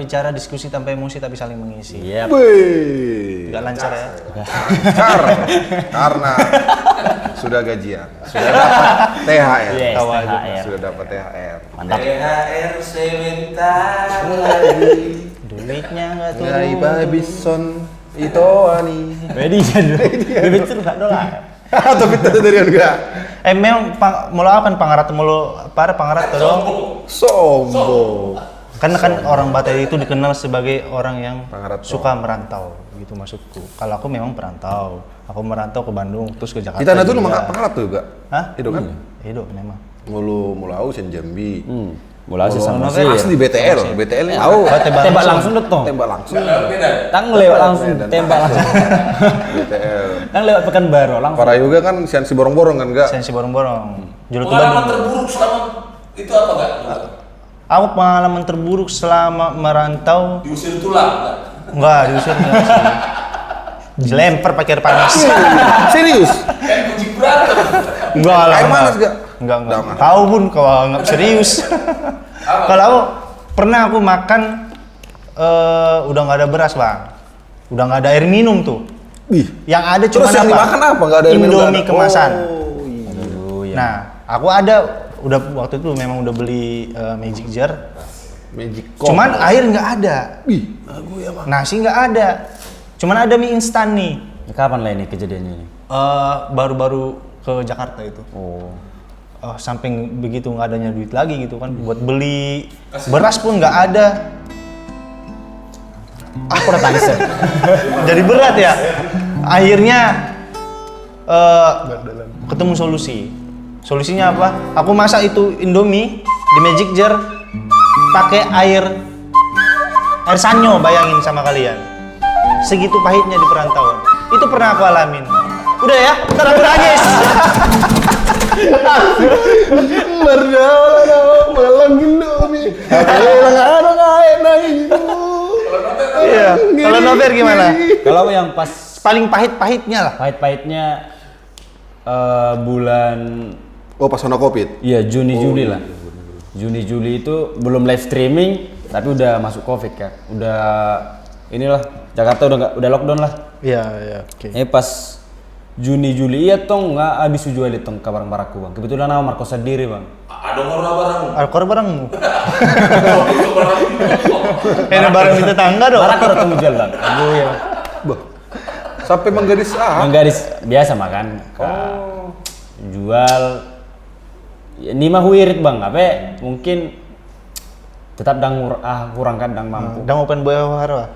bicara diskusi tanpa emosi tapi saling mengisi. Iya. Gak lancar ya. Karena sudah gajian, sudah dapat THR. Yes, Tahu aja. THR. Sudah dapat THR. Mantap. THR sebentar lagi. Duitnya nggak turun. Ngai babis son itu ani. Ready kan? Bebek tuh enggak doang. Tapi tadi dari enggak. Memang mulu apa pangarat mulu para pangarat dong. Sombong. Kan orang Batak itu dikenal sebagai orang yang Pangarat suka merantau gitu maksudku. Kalau aku memang perantau. Aku merantau ke Bandung terus ke Jakarta. Kita nanti dulu juga. pangarat tuh juga. Hah? Hidup kan? Hidup memang. Mulu Ausen Jambi. Bola sih sama Novel sih. Asli BTL, BTL ini Tahu, tembak tembak langsung detong. tembak langsung. Tang lewat langsung, tembak langsung. BTL. Kan lewat Pekanbaru langsung. Para yoga kan sian si borong-borong kan enggak? Sensi borong-borong. Julutu Pengalaman Bandung. terburuk selama itu apa enggak? Aku pengalaman terburuk selama merantau Diusir tulang enggak diusir enggak sih. Dilempar pakai air panas. Serius? kayak kucing berantem. Enggak lah. Air enggak. panas enggak? Enggak. Jangan. Kau pun kalau enggak serius. Kalau aku pernah aku makan udah nggak ada beras bang, udah nggak ada air minum tuh. Ih. Yang ada cuma Terus yang dimakan apa? Nggak ada air minum, nggak Indomie ada? kemasan. Oh, iya. Aduh, ya. Nah, aku ada udah waktu itu memang udah beli Magic Jar. Magic Cup. Cuman air nggak ada, Ih, aku ya bang. nasi nggak ada, cuman ada mie instan nih. Kapan lah ini kejadiannya ini? Baru-baru ke Jakarta itu. Oh. Samping begitu nggak adanya duit lagi gitu kan, buat beli beras pun nggak ada. Aku udah tangis. Jadi berat ya. Akhirnya ketemu solusi. Solusinya apa? Aku masak itu Indomie di Magic Jar pakai air sanyo, bayangin sama kalian. Segitu pahitnya di perantauan. Itu pernah aku alamin. Udah ya, ntar aku nangis. Merdeka malang Indomie. Ada naik. Iya. Kalau Nover gimana? Kalau yang pas Paling pahit-pahitnya lah. pahit-pahitnya bulan Oh pas kena Covid. iya Juni Juli lah. Juni Juli itu belum live streaming tapi udah masuk Covid kan. Udah inilah Jakarta udah lockdown lah. Iya, iya, oke. Pas Juni Juli iya tong nggak habis jual tong ke barang-barangku bang. Kebetulan nama Marco sendiri bang. Ada orang barang. Alkor barangmu. Ini barang di tetangga dong. Barang kalau temu jual bang. Aduh ya. Bah. Sampai menggadis Menggaris biasa makan. Jual. Ya, ini mah wirid bang. Apa mungkin tetap kurangkan dang mampu. Dang open boy haro.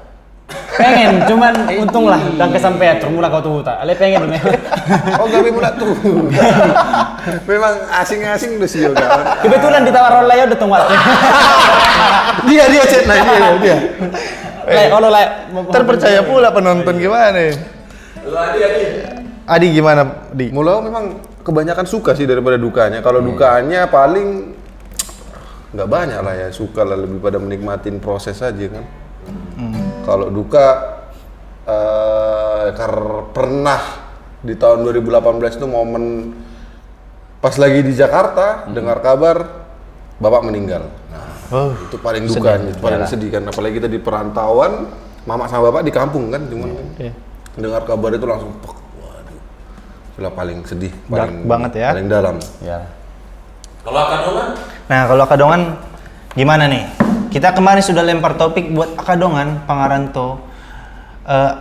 Pengen, cuman untung lah dan kesampean termula kau tuh tak. Ale pengen memang. Oh gawe mula tuh. Memang asing-asing udah sih yoga. Kebetulan ditawar oleh udah tunggu waktu. Dia chat nah dia. Kalau lah Terpercaya pula penonton gimana nih? Lu Adi. Adi gimana, Di? Mula memang kebanyakan suka sih daripada dukanya. Kalau dukanya paling nggak banyak lah ya, suka lah lebih pada menikmatin proses aja kan. Kalau duka pernah di tahun 2018 itu momen pas lagi di Jakarta dengar kabar bapak meninggal. Nah, itu paling duka, itu paling sedih kan. Apalagi kita di perantauan, mama sama bapak di kampung kan, cuman dengar kabar itu langsung, waduh, itulah paling sedih, paling banget ya. paling dalam. ya. Kalau akadongan? Nah, kalau Akadongan gimana nih? Kita kemarin sudah lempar topik buat Akadongan, Pangaranto.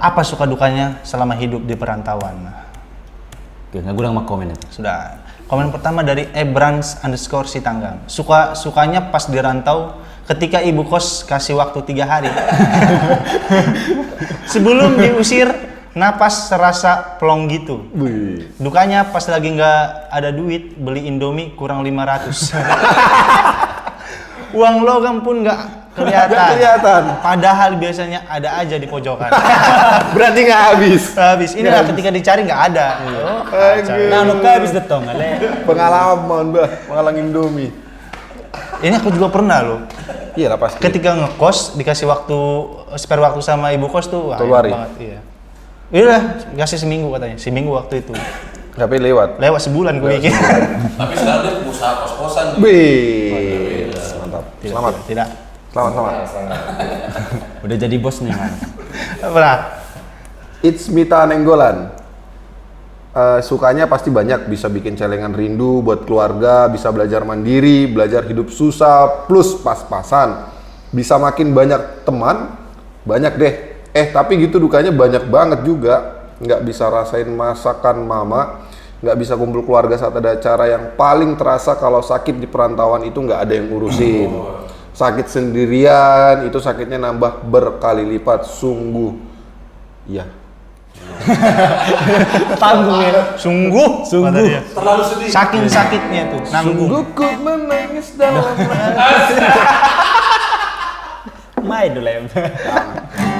Apa suka dukanya selama hidup di perantauan? Oke, nggak kurang mau komen itu. Sudah. Komen pertama dari ebrans_sitanggang. Sukanya pas dirantau ketika ibu kos kasih waktu 3 hari. Sebelum diusir, napas serasa plong gitu. Dukanya pas lagi nggak ada duit, beli Indomie kurang 500. Uang logam pun nggak kelihatan. Padahal biasanya ada aja di pojokan. Berarti nggak habis. Habis. Inilah ketika dicari nggak ada. Oh, kacau. Nah, nuka habis detong, ale. Pengalaman mengalang Indomie. Ini aku juga pernah loh. Iya lah pasti. Ketika ngekos dikasih waktu spare waktu sama ibu kos tuh, wah, Keluar enak ya? banget. Iya. Udah, kasih seminggu katanya. Seminggu waktu itu. Tapi lewat. Lewat sebulan gue bikin. Tapi sekarang dia pengusaha kos-kosan. Wih, mantap. Selamat. Tidak. Selamat. Udah jadi bos nih man. Apa? It's Mita Nenggolan. Sukanya pasti banyak, bisa bikin celengan rindu buat keluarga, bisa belajar mandiri, belajar hidup susah, plus pas-pasan. Bisa makin banyak teman, banyak deh. Tapi gitu dukanya banyak banget juga. Nggak bisa rasain masakan mama, nggak bisa kumpul keluarga saat ada acara. Yang paling terasa kalau sakit di perantauan itu nggak ada yang ngurusin. Sakit sendirian, itu sakitnya nambah berkali lipat, sungguh. Iya. Tanggung ya. Sungguh. kata dia. Terlalu sedih. Saking sakitnya tuh, nanggung. Sungguh ku menangis dalam Mai dulu ya.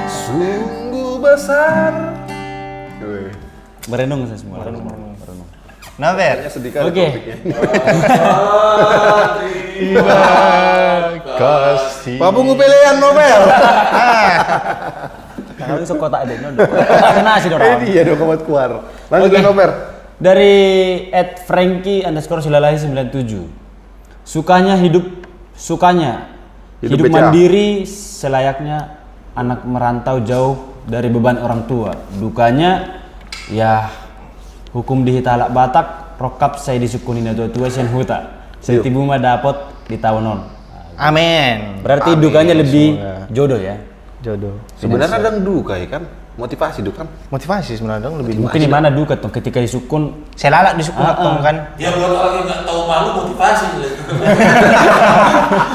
sungguh besar. Merenung saya semua. Nah, Ber. Kayaknya sedih kali Oke. topiknya. Kasih. Papung pilihan Nobel. Kalau sok kotak adeknya udah. Kena sih orang. Iya dong kawan keluar. Lanjut Oke. Nobel. Dari @frankie_silalahi97. Sukanya hidup Hidup beca. mandiri selayaknya anak merantau jauh dari beban orang tua. Dukanya ya hukum di hitalak Batak, rokap saya disukunin tua sen huta. Saya tibu mah dapot di tahunon. Amin. Berarti Amin, dukanya lebih semoga. jodoh ya. Jodoh. Sebenarnya ada duka ya kan? Motivasi duka kan? Motivasi sebenarnya dong lebih Mungkin di mana duka tuh ketika disukun Saya lalak di suku Hatong kan. Dia buat orang yang nggak tahu malu motivasi.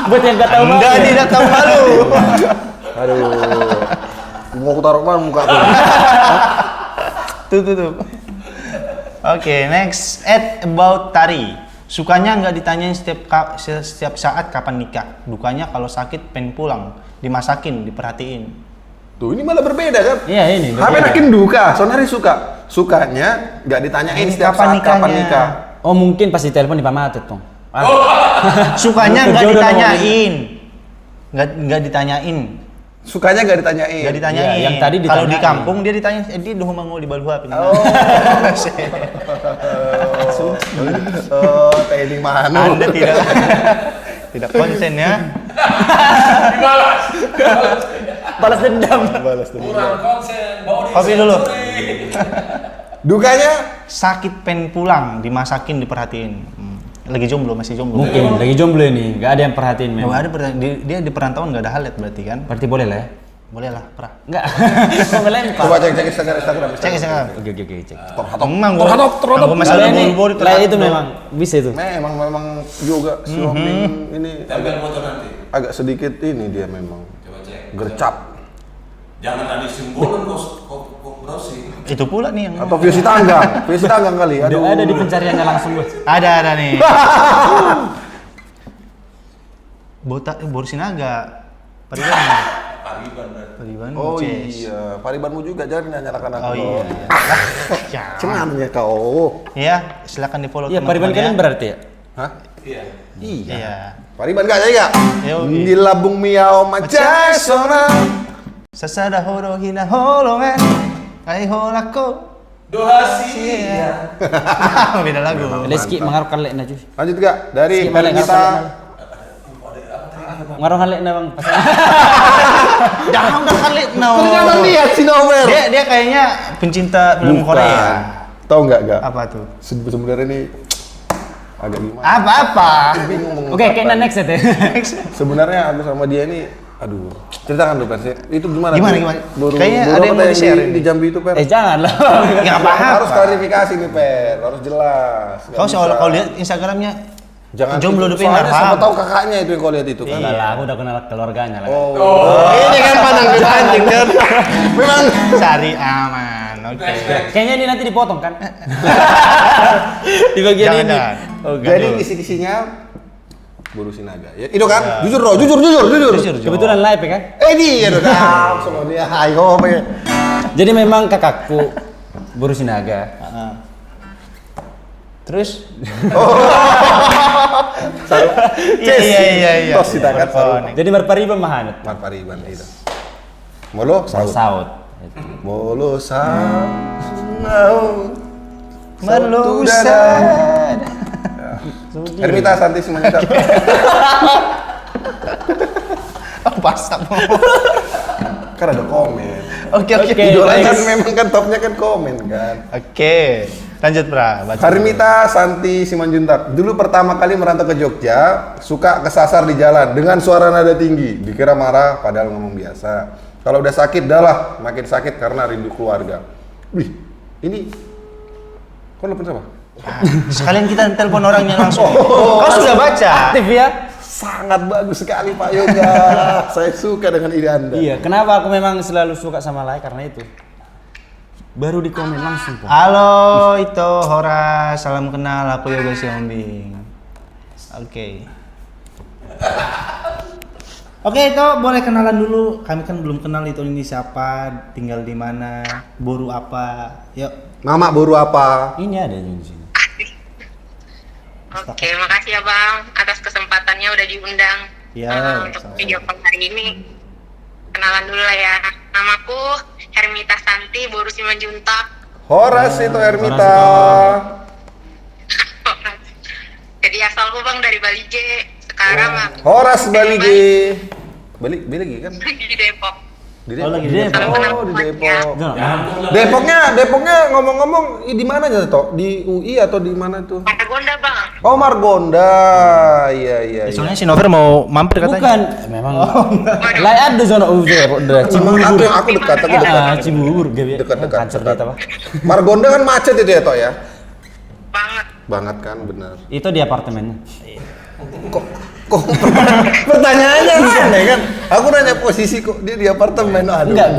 buat yang gak tahu Enggak, dia tidak tahu malu. Aduh. Mau aku taruh mana muka aku? Tuh. Oke, next. About Tari. Sukanya nggak ditanyain setiap saat kapan nikah. Dukanya kalau sakit pengen pulang, dimasakin, diperhatiin. Tuh ini malah berbeda kan? Iya ini. Apa makin duka? Sonari suka. Sukanya nggak ditanyain Ini setiap kapan saat kapan nikahnya? nikah. Oh mungkin pasti telepon di pamatet tuh. Sukanya nggak Jodoh ditanyain. Nggak ditanyain. Sukanya nggak ditanyain. Nggak ditanyain. Iya, yang tadi Kalau di ditanyain. kampung dia ditanya, dia udah mau di Balua pindah. Oh, Teddy Manu. Anda tidak konsen ya. Dibalas. Balas dendam. Kurang konsen. Bawa dia Kopi dulu. Dukanya Sakit pengen pulang, dimasakin, diperhatiin. Lagi jomblo, masih jomblo. Mungkin lagi jomblo ini, nggak ada yang perhatiin Nggak memang. ada dia di perantauan nggak ada halet berarti kan? Berarti boleh lah ya? Boleh lah, pra. Nggak. Kok melempar? coba cek Instagram. Cek Instagram. Oke cek. Memang Terhadap. gua masih Kalau ada ini, bolu-bolu lah itu memang bisa itu. Memang juga suami ini Tempel motor nanti. agak sedikit ini dia memang Coba cek. gercap. Jangan ada simbolan kok browsing. Itu pula nih yang Atau view tanggang kali. Udah Aduh. ada di pencariannya langsung gue. ada nih. Borsinaga. Pariban berarti. Pariban. Oh Ces. iya, Paribanmu juga jangan nyalakan aku. Oh iya. Ya. Cengarnya kau. Ya, silakan di follow Iya, Pariban kalian berarti ya? Hah? Iya. Iya. Pariban gak jadi gak? Yoi. Di labung miao macai sona. Sasada horo hina holongan. Ai holako. Dohasi. Iya. Beda lagu. Leski mengaruhkan lek na cuy. Lanjut gak? Dari Skip balik, kita Mengaruhkan lek na bang. Jangan udah kali no. ternyata lihat si Nomer. Dia kayaknya pencinta film Korea. Tahu nggak gak? Apa tuh? Sebenarnya ini agak gimana? Apa? Bingung Oke, mengungkapkan. kayaknya next ya teh. Sebenarnya aku sama dia ini, aduh, ceritakan dulu Pers. Itu gimana? Gimana? Baru, Kayaknya baru ada yang apa mau di-share di ini. Jambi itu Per. Jangan lah. Ya apa? Harus klarifikasi nih Per, harus jelas. Nggak Kau soal bisa. kau lihat Instagramnya Jangan jomblo itu, udah pindah. soalnya siapa tahu kakaknya itu yang kau lihat itu kan. Enggak lah, aku udah kenal keluarganya lah. Oh, ini kan pandang kita anjing kan. Memang cari aman. Oke. Kayaknya ini nanti dipotong kan? Di bagian Jangan, ini. jangan. Oh, jadi kisi-kisinya buru sinaga. Ya, itu kan? Jujur loh, jujur. Jujur. Kebetulan live ya kan? Dia udah langsung dia. Ayo, apa ya? Jadi memang kakakku Buru Sinaga. Terus? Iya. Tos kita kan Telepon. Jadi berpariba mahanat. Mar Pariban itu. Molo saut. Saut. Molo saut. Melusan. Hermita Santi semuanya. Pas apa? Kan ada komen. Oke. Idola kan memang kan topnya kan komen kan. Oke. Lanjut, Pra. Baca. Harmita Santi Simanjuntak. Dulu pertama kali merantau ke Jogja, suka kesasar di jalan dengan suara nada tinggi. Dikira marah, padahal ngomong biasa. Kalau udah sakit, dah lah. Makin sakit karena rindu keluarga. Wih, ini... Kau nelfon siapa? Sekalian kita telepon orangnya langsung. Kau sudah baca? Aktif ya? Sangat bagus sekali Pak Yoga. Saya suka dengan ide Anda. Iya, kenapa aku memang selalu suka sama Lai karena itu. Baru di komen langsung, Pak. Halo, itu Horas. Salam kenal, aku Yoga Siombing. Oke. Oke, itu boleh kenalan dulu. Kami kan belum kenal itu ini siapa, tinggal di mana, boru apa. Yuk. Mama buru apa? Ini ada di sini. Oke, makasih ya Bang atas kesempatannya udah diundang Ya, untuk sama-sama. video call hari ini. Kenalan dulu lah ya. Namaku Hermita Santi Boru Simanjuntak. Horas itu Hermita. Jadi asalku Bang dari Bali J. Sekarang aku Horas Bali G. Bali lagi kan? di Depok. Di Oh, lagi di Depok. Oh, di Depok. Jangan. Depoknya ngomong-ngomong di mana aja toh? Di UI atau di mana tuh? Margonda Bang. Oh, Margonda. Iya. Soalnya si Nover mau mampir katanya. Bukan, memang. Lai ada zona UV, udah Cibubur. Aku dekat, aku dekat. Cibubur, Dekat. Hancur dia apa? Margonda kan macet itu ya toh ya? Banget. Banget kan, benar. Itu di apartemennya. Kok pertanyaannya aneh kan? Aku nanya posisi kok dia di apartemen. Aduh. Enggak,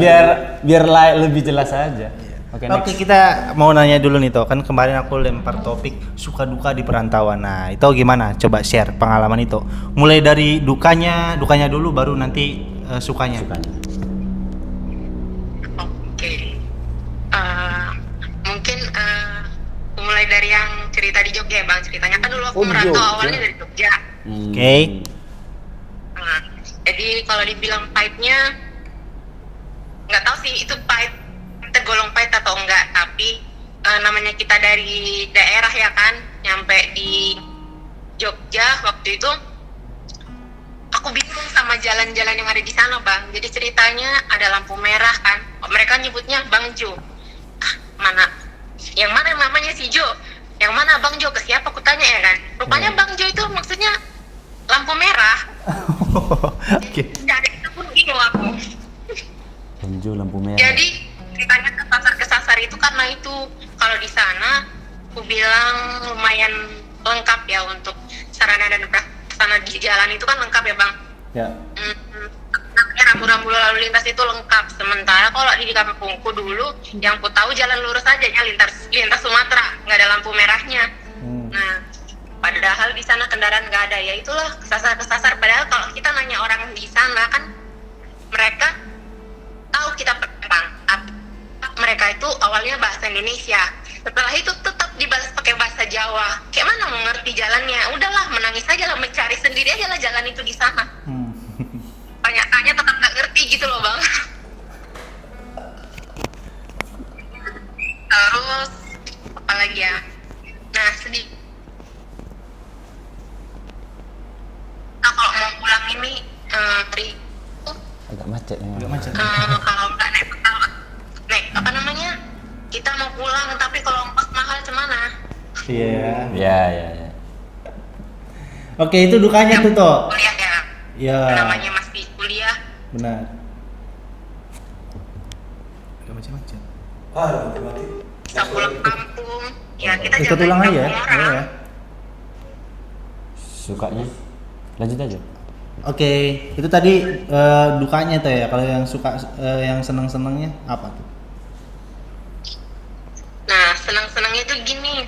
biar Lai lebih jelas aja. Oke, Oke, next. kita mau nanya dulu nih toh. Kan kemarin aku lempar topik suka duka di perantauan. Nah, itu gimana? Coba share pengalaman itu. Mulai dari dukanya dulu baru nanti sukanya. Oke. Mungkin mulai dari yang cerita di Jogja ya Bang. Ceritanya kan dulu aku Oh, di merantau Jogja. awalnya dari Jogja. Oke. Nah, jadi kalau dibilang pahitnya nggak tahu sih itu pahit tergolong pahit atau enggak, tapi namanya kita dari daerah ya kan, nyampe di Jogja waktu itu aku bingung sama jalan-jalan yang ada di sana Bang. Jadi ceritanya ada lampu merah kan, mereka nyebutnya Bang Jo. Mana? Yang mana namanya si Jo? Yang mana Bang Jo? Ke siapa aku tanya ya kan? Rupanya Bang Jo itu maksudnya lampu merah. Oke. Dari itu pun bingung aku. Penju lampu merah. Jadi ceritanya kesasar itu karena itu kalau di sana aku bilang lumayan lengkap ya untuk sarana dan prasarana di jalan itu kan lengkap ya Bang. Ya. Rambu-rambu lalu lintas itu lengkap. Sementara kalau di kampungku dulu yang ku tahu jalan lurus aja ya lintas Sumatera, nggak ada lampu merahnya. Nah, padahal di sana kendaraan nggak ada, ya itulah kesasar. Padahal kalau kita nanya orang di sana kan mereka tahu kita penumpang. Mereka itu awalnya bahasa Indonesia, setelah itu tetap dibalas pakai bahasa Jawa. Kayak mana mengerti jalannya? Udahlah, menangis aja lah, mencari sendiri aja lah jalan itu di sana. Tanya-tanya tetap nggak ngerti gitu loh Bang. Terus apa lagi ya? Nah sedih. Nah kalau mau pulang ini Agak macet memang. Agak macet. kalau nggak naik pesawat, naik apa namanya? Kita mau pulang tapi kalau ongkos mahal cemana? Iya. Ya. Oke, itu dukanya tuh toh. Kuliah ya. Ya. Namanya masih kuliah. Benar. Agak macet-macet. Bisa pulang kampung. Ya kita Ikut jangan ulang aja ya. ganggu orang. Ya. Sukanya. Lanjut aja. Oke, itu tadi dukanya tuh ya. Kalau yang suka yang seneng-senengnya apa tuh? Nah, senang-senangnya tuh gini,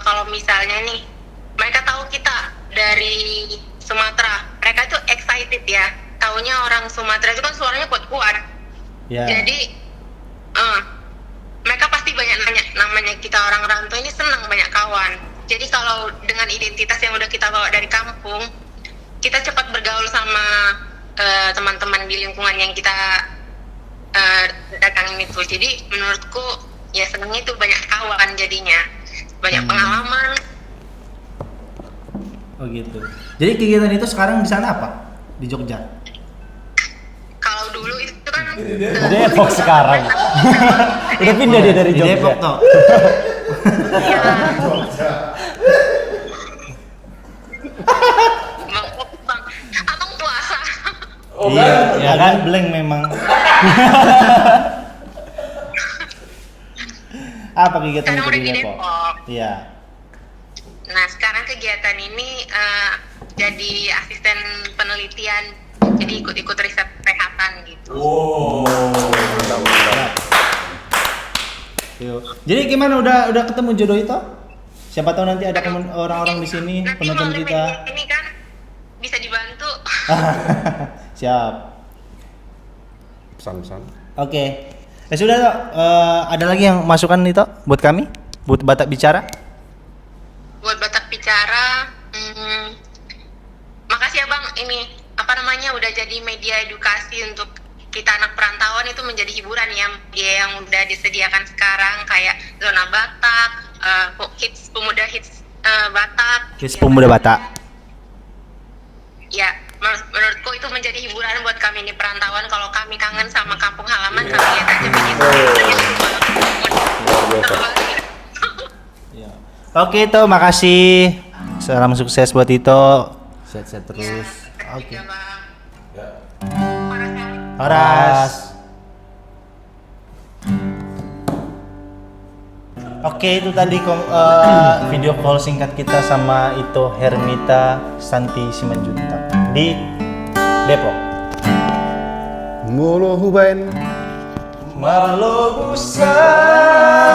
kalau misalnya nih, mereka tahu kita dari Sumatera, mereka tuh excited ya. Taunya orang Sumatera itu kan suaranya kuat-kuat. Ya. Jadi, mereka pasti banyak nanya, namanya kita orang rantau ini senang banyak kawan. Jadi kalau dengan identitas yang udah kita bawa dari kampung, kita cepat bergaul sama teman-teman di lingkungan yang kita datangin itu. Jadi menurutku ya senangnya itu banyak kawan jadinya, banyak pengalaman. Oh gitu. Jadi kegiatan itu sekarang di sana apa? Di Jogja. Depok sekarang. Udah pindah dia dari Di Jogja. Depok toh. Iya. Bang, abang puasa. Iya, ya kan blank memang. Apa kegiatan Sekarang itu udah di di Depok? Depok. Iya. Nah, sekarang kegiatan ini jadi asisten penelitian, jadi ikut-ikut riset kesehatan gitu. Yuk. Jadi gimana udah ketemu jodoh itu? Siapa tahu nanti ada orang-orang di sini Nanti penonton melalui kita. media ini kan bisa dibantu. Siap. Pesan-pesan. Oke. Ya sudah toh. Ada lagi yang masukan itu buat kami? Buat Batak Bicara? Buat Batak Bicara, makasih ya Bang, ini apa namanya udah jadi media edukasi untuk kita anak perantauan, itu menjadi hiburan ya, media yang udah disediakan sekarang kayak Zona Batak, hits pemuda hits Batak. Hits Pemuda Batak. Ya, menurutku itu menjadi hiburan buat kami di perantauan. Kalau kami kangen sama kampung halaman, kami lihat aja begitu. Iya. Oke Ito, makasih. Salam sukses buat Ito. Sehat-sehat terus. Oke. Ya. Horas. Oke, itu tadi video call singkat kita sama Ito Hermita Santi Simanjuntak di Depok. Molo hubain. Marlo busada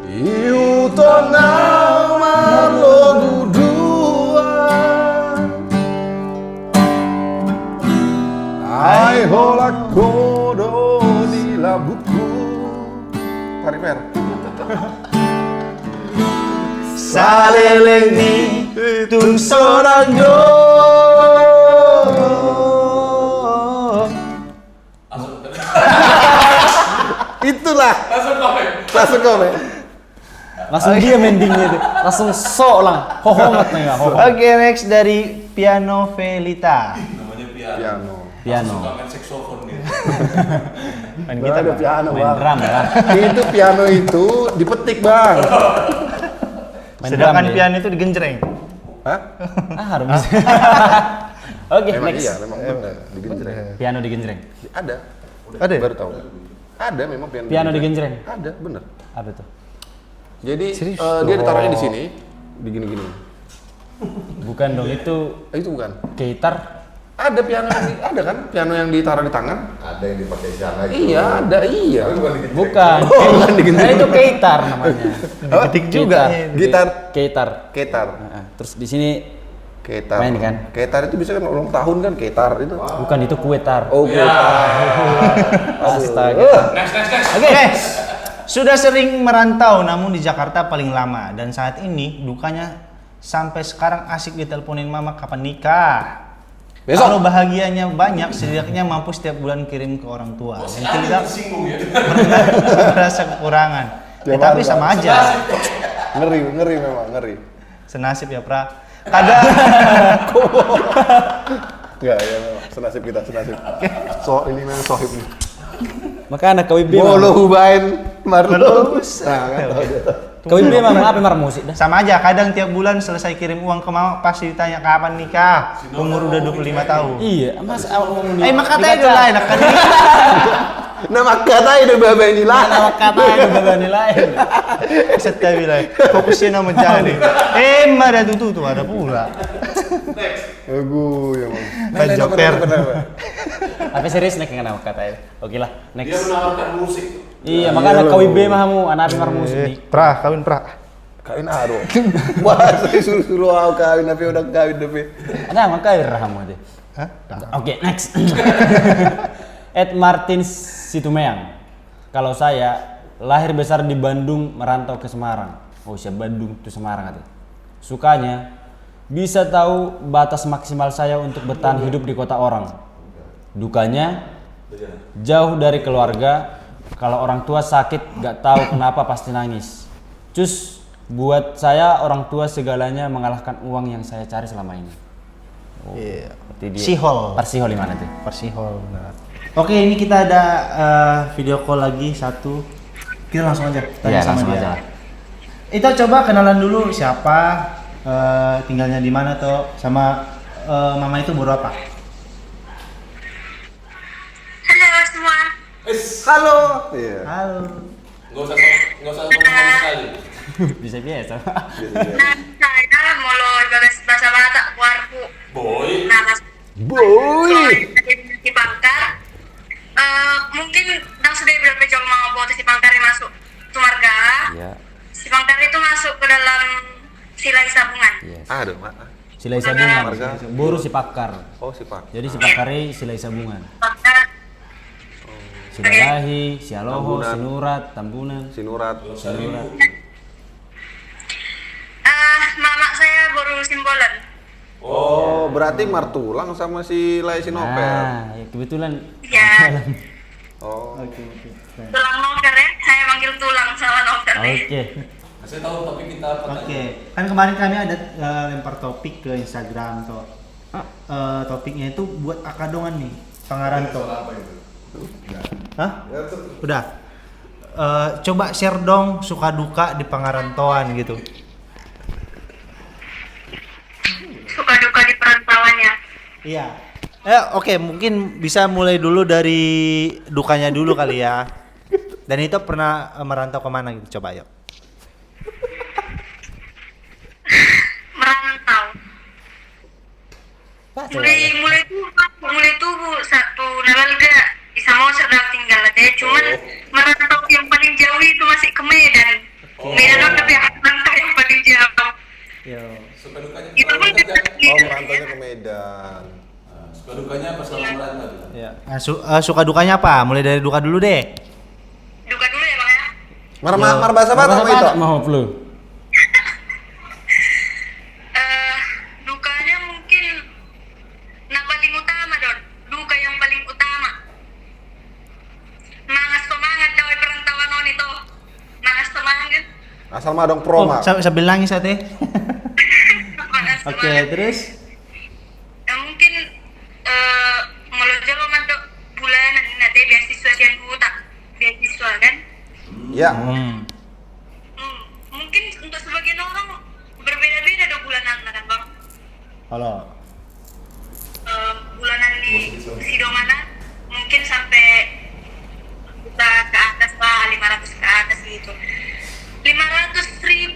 Iu tonang marlo gudua. Ai holak kodo di labuku. Parimer. saleleng ni tung sorang do. Itulah. Langsung komen. Langsung dia mendingnya itu. Langsung sok lang. Hohongat nih ya. Oke, next dari Piano Velita. Namanya piano. Piano. Piano. Suka main saxophone dia. Main Kita ada piano, Main Bang. drum ya. Itu piano itu dipetik, Bang. Main Sedangkan drum dia. piano itu digenjreng. Hah? Harus. Oke, Memang next. iya, memang benar digenjreng. Piano digenjreng. Ada. Ada? Baru tahu. Ada memang piano. Piano digenjreng. Ada, bener. Apa tuh? Jadi Serius? dia ditaruhnya di sini, di gini-gini. Bukan dong, itu Itu bukan. gitar. Ada piano yang ada kan? Piano yang ditaruh di tangan? Ada yang dipakai di sana itu. Iya, ada, iya. Bukan. bukan digenjreng. Nah, itu gitar namanya. Ketik juga. Gitar, Gitar. ketar, Terus di sini ketar. Main kan? Ketar itu bisa kan ulang tahun kan, ketar itu. bukan, itu kuetar. Oh, ketar. Astaga. Oke. Sudah sering merantau namun di Jakarta paling lama dan saat ini dukanya sampai sekarang asik diteleponin mama kapan nikah. Besok. Kalau bahagianya banyak, setidaknya mampu setiap bulan kirim ke orang tua. Dan tidak Singgung ya. merasa kekurangan. Ya, Tapi Bang. sama aja. Ngeri memang, ngeri. Senasib ya, Pra. Kadang Enggak, ya memang senasib kita, senasib. So, ini memang sohib nih. Maka anak KWB Bolo mah. hubain marlo. Nah, kan tahu dia. KWB mah apa mar musik dah. sama aja, kadang tiap bulan selesai kirim uang ke mama pasti ditanya kapan nikah. Umur udah 25 tahun. Iya, Mas awak mau Eh, maka katanya udah lain kan. Nama kata itu baba ini lah. Nama kata itu beban lain. Setia bilang, fokusnya nama jadi. Ada tuh ada pula. Aku ya mau. Kayak Joker. Apa serius nek nama kata itu? Oke lah, Dia next. menawarkan musik. Iya, maka anak KWB mah mu anak mar musik nih. Pra, kawin pra. Kawin aro. Wah, saya suruh aku kawin tapi udah kawin tapi. Ada maka rahamu deh. Hah? Oke, next. Ed Martin Situmeang. Kalau saya lahir besar di Bandung, merantau ke Semarang. Oh, siap Bandung itu Semarang katanya. Sukanya bisa tahu batas maksimal saya untuk bertahan hidup di kota orang. Dukanya jauh dari keluarga. Kalau orang tua sakit gak tahu kenapa pasti nangis. Cus, buat saya orang tua segalanya mengalahkan uang yang saya cari selama ini. Iya. Berarti dia- Sihol. Persihol di mana tuh? Persihol, benar. Oke, ini kita ada video call lagi satu. Kita langsung aja tanya Iya, sama langsung dia. aja. Kita coba kenalan dulu siapa, tinggalnya di mana toh, sama mama itu baru apa? Halo semua. Halo. Iya. Halo. Nggak usah ngomong sekali. Bisa biasa. Nah, saya molo bahasa Batak warku. Boy. Nah, Boy. di Bangkar. Mungkin nang sudah berapa jam mau bawa si Bangkar masuk Sumarga. Iya. Si Bangkar itu masuk ke dalam silai sabungan. Yes. Aduh, Mak. Silai sabungan. Marga. Boru si pakar. Oh, si Pak. Jadi si pakare silai sabungan. Bangkar. Silalahi, sialoho, Tambunan. sinurat, tambunan. Sinurat. Sinurat. Mama saya baru simbolan. Oh, berarti martulang sama si Lai Sinopel. Ah, ya kebetulan. Ya, Oh. tulang noker ya. Saya manggil tulang sama noker nih. Oke. Saya tahu topik kita apa tadi. Oke, kan kemarin kami ada lempar topik ke Instagram toh. Topiknya itu buat akadongan nih, Pangaranto. Apa itu? Hah? Udah. Coba share dong suka duka di Pangarantoan gitu. Suka duka di perantauannya. Iya. Oke, mungkin bisa mulai dulu dari dukanya dulu kali ya. Dan itu pernah merantau kemana gitu? Coba yuk. Merantau. Mulai tubuh satu Nabalga di Samosir sedang tinggal aja. Cuman merantau yang paling jauh itu masih ke Medan. Medan itu tapi merantau yang paling jauh. Yo. Suka dukanya. Itu pun kita Oh, merantaunya ke Medan. Suka dukanya apa selama merantau? Ya. Suka dukanya apa? Mulai dari duka dulu deh. duka dulu ya Bang ya. Mar bahasa Batak apa itu? Mau flu. Dukanya mungkin paling utama Don. Duka yang paling utama. Mangas semangat daw perantauan on itu. Mangas semangat. Asal madong Oh, proma. sambil nangis ya teh. Mangas Oke, semangat. terus? Mungkin kalau jalo mantok bulanan nanti beasiswa sian buta beasiswa kan. Ya. Mungkin untuk sebagian orang berbeda-beda dong bulanan kan Bang. Halo. Bulanan di Sidomana mungkin sampai kita ke atas lah 500 ke atas gitu. 500.000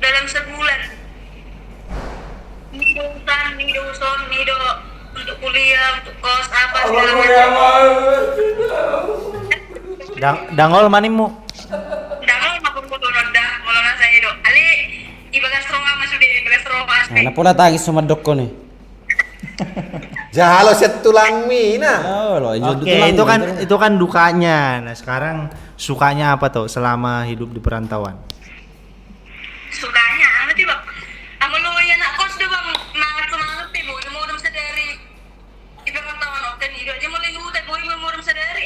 dalam sebulan. Nido untuk kuliah, untuk kos apa segala macam. Dangol manimu. Dangol mapun ko tunod dah mulana sa ido. Ali ibagas ronga masude ibagas ronga asli. Nah, pula tangis sama doko nih. Jalo set tulang mina. Oh, lo Oke, itu kan dukanya. Nah, sekarang sukanya apa tuh selama hidup di perantauan? Sukanya ano di ba? Amo lo yan kos di ba mangat mo mo dum sa dari. Ibang taon kan ido aja mo lingutan boy mo dum sa dari.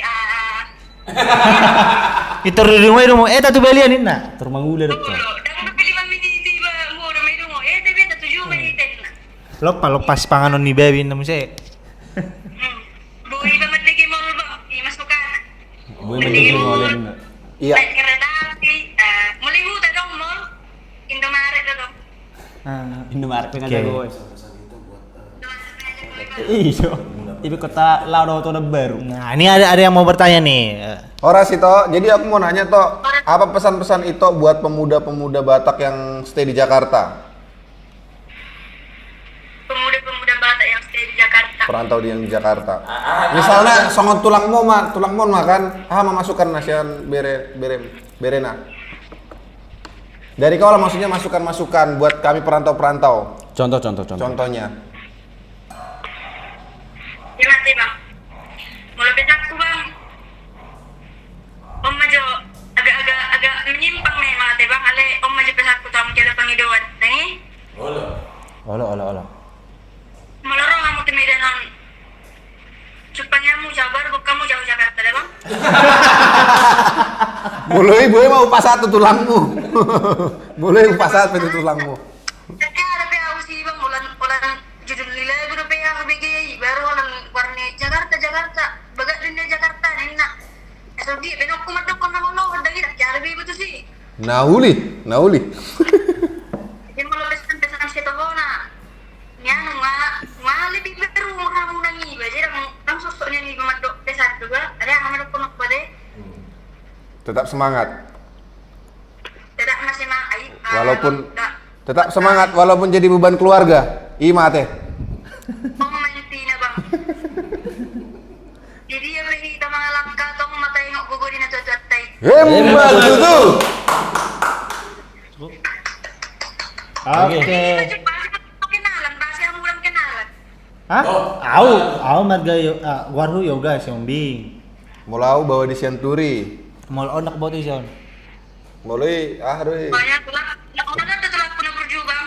Itu ring mo tatu belian na. Termangulir Tulo, ko. dang napili man mi di ba mo dum ido mo. Tabi ta tuju ba iten na. Lopas panganon ni Baby na mo siya. Boy ba matligi mo ba? Masukan. Boy menjadi ngoleh na. Iya. Naik kereta api. Mulihutan dong mo. Indomaret dong. Indomaret kan Oke. ada gue. Iya. Ibu kota Laudo tuh baru. Nah, ini ada yang mau bertanya nih. Ora sih Tok, jadi aku mau nanya Tok, apa pesan-pesan itu buat pemuda-pemuda Batak yang stay di Jakarta? Pemuda-pemuda Batak yang stay di Jakarta. Perantau di yang di Jakarta. Misalnya songon tulang mon makan, memasukkan nasian berena. Dari kau lah maksudnya masukan-masukan buat kami perantau-perantau. Contoh. Contohnya. Ya mati bang. Mulai betakku bang. Om Majo agak menyimpang nih mati bang. Ale Om Majo pesakku tamu kila pangidawan. Nangi? Olah. Melarang kamu temidan non. Cupanya mu Jabar, bukan kamu jauh Jakarta deh bang. Mulai boy mau upas satu tulangmu. Mulai upas satu itu tulangmu. Tapi aku sih bang, bulan judul lila gue udah Nauli. Jadi kalau pesan situ na, nya nggak lebih baru kamu nangi, jadi orang sosoknya nih memadok pesan juga, ada yang memadok punok pada, Tetap semangat. tidak masih Tetap semangat walaupun jadi beban keluarga. Ima teh. mau main tina bang. Jadi yang lagi kita mengalangkah atau mata tengok gugur di natuat tay. Hebat tuh. Oke. Kenalan, bahasa yang kurang kenalan. Hah? Au marga warhu yoga siombing. Mulau bawa di Sianturi. Mall onak bawa di sion. Mulai deh. Banyak lah, yang mana telah pernah berjuang.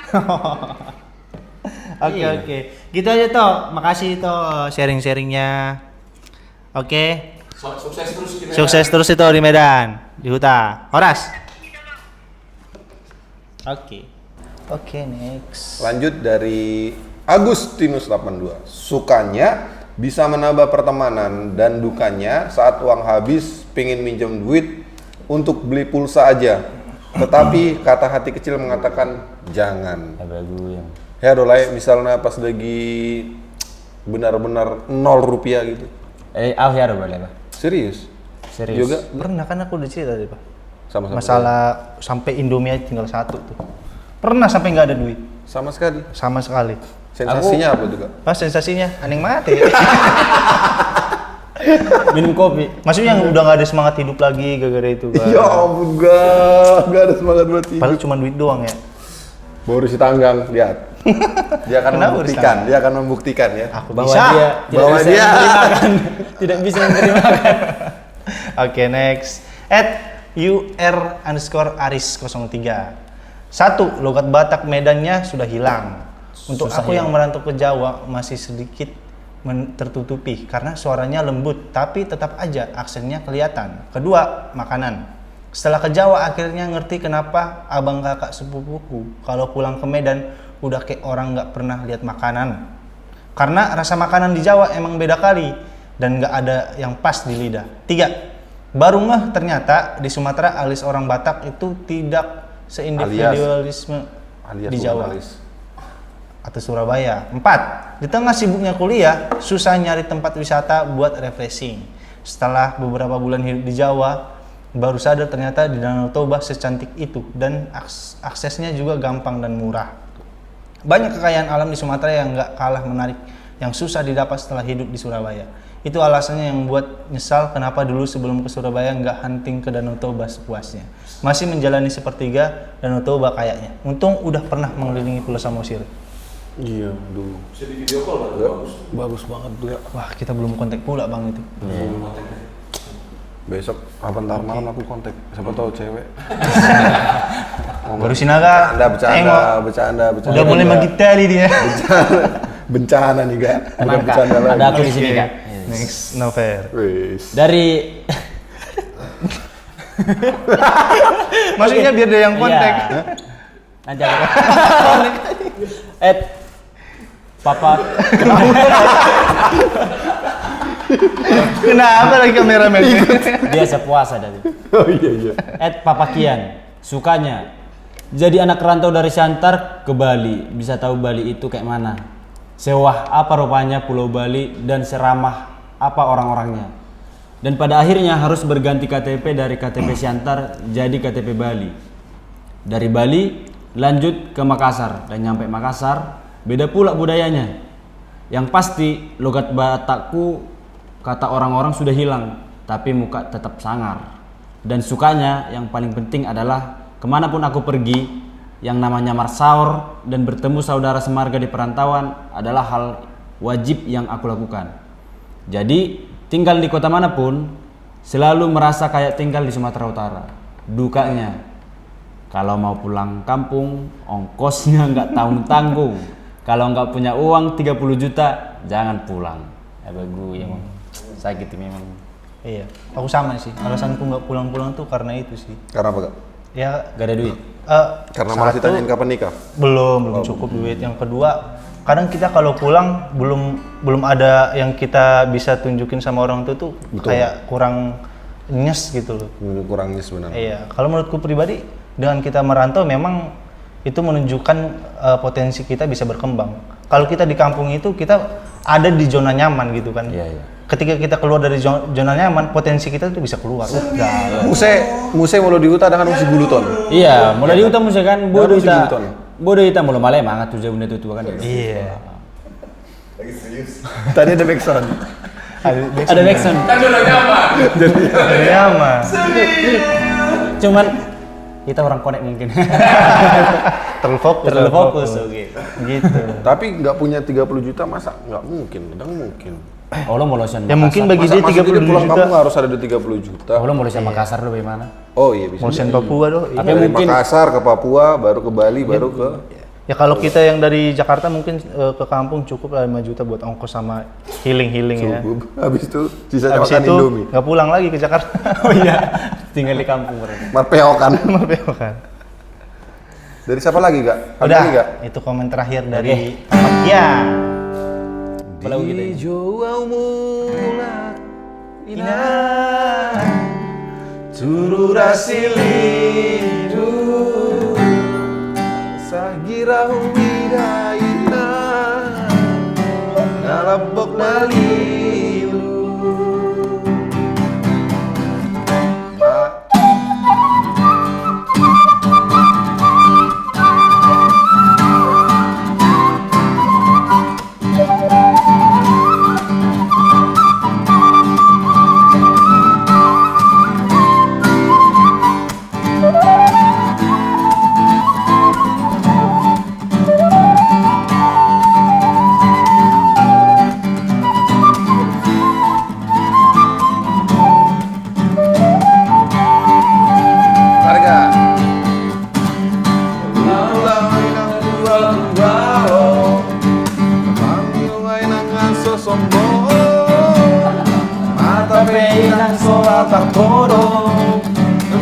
Oke. Gitu aja toh. Makasih toh sharing-sharingnya. Oke. Sukses terus kita. Sukses terus itu di Medan, di Huta. Horas. Oke, next. Lanjut dari Agustinus 82. Sukanya bisa menambah pertemanan dan dukanya saat uang habis pingin minjem duit untuk beli pulsa aja. Tetapi kata hati kecil mengatakan jangan. Bagus yang. Ya dolai misalnya pas lagi benar-benar 0 rupiah gitu. Ya boleh Pak. Serius? Serius. Juga Pernah kan aku udah cerita tadi, Pak. sama-sama. Masalah sampai Indomie aja tinggal satu tuh. Pernah sampai nggak ada duit Sama sekali. sama sekali. Sensasinya apa juga? Pas sensasinya aneh mati. Minum kopi. Maksudnya yang udah nggak ada semangat hidup lagi gara-gara itu kan. Ya ampun, gak ada semangat buat hidup. Padahal cuma duit doang ya. Baru si tanggang, lihat. Dia akan Kenapa membuktikan ya. Aku Bahwa bisa. dia tidak bisa menerimakan. Oke, next. @UR_Aris03. 1. Logat Batak Medannya sudah hilang. Untuk Susah aku ya. yang merantau ke Jawa masih sedikit tertutupi karena suaranya lembut tapi tetap aja aksennya kelihatan. Kedua, makanan. Setelah ke Jawa akhirnya ngerti kenapa abang kakak sepupuku kalau pulang ke Medan udah kayak orang nggak pernah lihat makanan. Karena rasa makanan di Jawa emang beda kali dan nggak ada yang pas di lidah. 3. Baru ngeh ternyata di Sumatera alis orang Batak itu tidak seindividualisme Alias di bukan Jawa alis. atau Surabaya. 4. Di tengah sibuknya kuliah, susah nyari tempat wisata buat refreshing. Setelah beberapa bulan hidup di Jawa, baru sadar ternyata di Danau Toba secantik itu dan aksesnya juga gampang dan murah. Banyak kekayaan alam di Sumatera yang nggak kalah menarik, yang susah didapat setelah hidup di Surabaya. Itu alasannya yang buat nyesal kenapa dulu sebelum ke Surabaya nggak hunting ke Danau Toba sepuasnya. Masih menjalani sepertiga Danau Toba kayaknya. Untung udah pernah mengelilingi Pulau Samosir. Iya, dulu. Bisa di video call lah, bagus. Bagus banget juga. Wah, kita belum kontak pula bang itu. Besok apa ntar malam aku kontak. Siapa tahu cewek. Baru Sinaga. Bercanda. Udah mulai magitali dia. Bencana nih, Kak. Bukan Tenang Kak, bercanda lagi. ada aku di sini Kak. Next, Nover. Wis. Dari Maksudnya biar dia yang kontak. Iya. Nanti aku. Papa. Kenapa lagi kameramen? Biasa puasa tadi. Oh iya. Papa Kian. Sukanya jadi anak rantau dari Siantar ke Bali. Bisa tahu Bali itu kayak mana? Sewah apa rupanya Pulau Bali dan seramah apa orang-orangnya. Dan pada akhirnya harus berganti KTP dari KTP Siantar jadi KTP Bali. Dari Bali lanjut ke Makassar dan nyampe Makassar beda pula budayanya. Yang pasti logat Batakku kata orang-orang sudah hilang, tapi muka tetap sangar. Dan sukanya yang paling penting adalah kemanapun aku pergi, yang namanya marsaur dan bertemu saudara semarga di perantauan adalah hal wajib yang aku lakukan. Jadi tinggal di kota manapun selalu merasa kayak tinggal di Sumatera Utara. Dukanya kalau mau pulang kampung ongkosnya nggak tanggung-tanggung. Kalau nggak punya uang 30 juta jangan pulang. Bagus emang sakit memang. Iya, aku sama sih. Alasanku nggak pulang-pulang tuh karena itu sih. Karena apa, Kak? Ya, Gak ada duit. Karena masih satu, tanyain kapan nikah. belum cukup duit. Yang kedua, kadang kita kalau pulang belum ada yang kita bisa tunjukin sama orang tua tuh Betul. kayak kurang nyes gitu loh. Kurang sebenarnya. Iya, kalau menurutku pribadi dengan kita merantau memang itu menunjukkan potensi kita bisa berkembang. Kalau kita di kampung itu kita ada di zona nyaman gitu kan. Iya, iya. Ketika kita keluar dari zona nyaman, potensi kita itu bisa keluar. Udah. Muse mau di hutan dengan musi buluton. Iya, mulai di utang musik kan bodoh Harus ita. dibuton. Bodoh ita mulai malai mangat tuh bunda tua kan. Iya. Tadi ada backsound. Ada backsound. Kan udah nyaman. Nyaman. Cuman kita orang konek mungkin. Terlalu fokus. Oke. Gitu. Tapi nggak punya 30 juta masa nggak mungkin, kadang mungkin. Oh lo mau lotion Ya mungkin bagi Masa dia dia 30 pulang juta. kampung harus ada di 30 juta. Oh lo mau lotion Makassar lo bagaimana? Oh iya bisa. Motion Papua doh. Tapi Iya. Dari mungkin- Makassar ke Papua, baru ke Bali, baru ke Ya kalau kita yang dari Jakarta mungkin ke kampung cukup lah 5 juta buat ongkos sama healing ya. Cukup. Habis itu sisanya Habis makan itu Indomie. nggak pulang lagi ke Jakarta. Oh iya, tinggal di kampung mereka. Marpeokan. kan. Dari siapa lagi, Kak? Ada Udah, lagi, Kak? itu komen terakhir dari ya. Lagu kita ini. Jauh mula Ina turura silidu sagira huwidaina nalabok nalilu. Harga. Mata penang soal tak bodoh,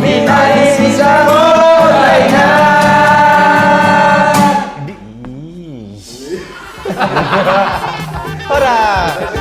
binai sisa bodainya. Ora.